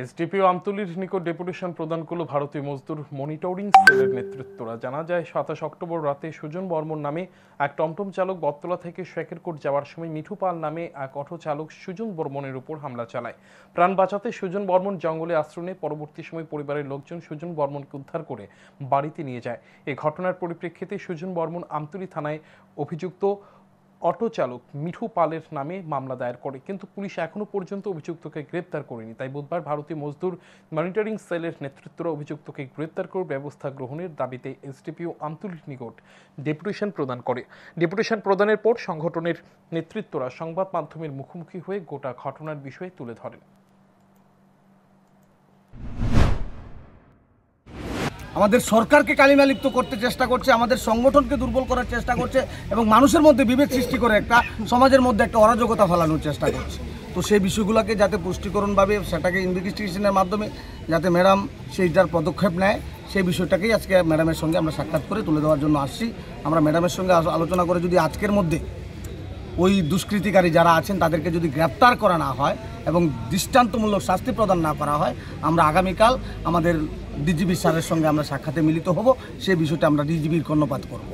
SDPO আমতলীর নিকট deputation প্রদান করল ভারতীয় মজদুর মনিটরিং সেলের নেতৃত্বরা। জানা যায় 27 অক্টোবর রাতে সুজন বর্মন নামে এক টমটম চালক বটতলা থেকে শেখেরকোট যাওয়ার সময় মিঠু পাল নামে এক অটো চালক সুজন বর্মনের উপর হামলা চালায়। প্রাণ বাঁচাতে সুজন বর্মন জঙ্গলে আশ্রয় নেয়। পরবর্তী সময় পরিবারের লোকজন সুজন বর্মনকে উদ্ধার করে বাড়িতে নিয়ে যায়। এই ঘটনার পরিপ্রেক্ষিতে সুজন বর্মন আমতলী থানায় অভিযুক্ত অটো চালক মিঠু পালের নামে মামলা দায়ের করে, কিন্তু পুলিশ এখনো পর্যন্ত অভিযুক্তকে গ্রেপ্তার করেনি। তাই বুধবার ভারতীয় মজদুর মনিটরিং সেলের নেতৃত্বরা অভিযুক্তকে গ্রেপ্তার করে ব্যবস্থা গ্রহণের দাবিতে এসডিপিও আমতলীর নিকট ডেপুটেশন প্রদান করে। ডেপুটেশন প্রদানের পর সংগঠনের নেতৃত্বরা সংবাদ মাধ্যমের মুখোমুখি হয়ে গোটা ঘটনার বিষয়ে তুলে ধরেন। আমাদের সরকারকে কালিমালিপ্ত করতে চেষ্টা করছে, আমাদের সংগঠনকে দুর্বল করার চেষ্টা করছে এবং মানুষের মধ্যে বিভেদ সৃষ্টি করে একটা সমাজের মধ্যে একটা অরাজকতা ফেলানোর চেষ্টা করছে। তো সেই বিষয়গুলোকে যাতে পুষ্টিকরণভাবে সেটাকে ইনভেস্টিগেশনের মাধ্যমে যাতে ম্যাডাম সেইটার পদক্ষেপ নেয়, সেই বিষয়টাকেই আজকে ম্যাডামের সঙ্গে আমরা সাক্ষাৎ করে তুলে দেওয়ার জন্য আসছি। আমরা ম্যাডামের সঙ্গে আলোচনা করে যদি আজকের মধ্যে ওই দুষ্কৃতিকারী যারা আছেন তাদেরকে যদি গ্রেপ্তার করা না হয় এবং দৃষ্টান্তমূলক শাস্তি প্রদান না করা হয়, আমরা আগামীকাল আমাদের ডিজিপি স্যারের সঙ্গে আমরা সাক্ষাতে মিলিত হব। সেই বিষয়টা আমরা ডিজিপির কর্ণপাত করব।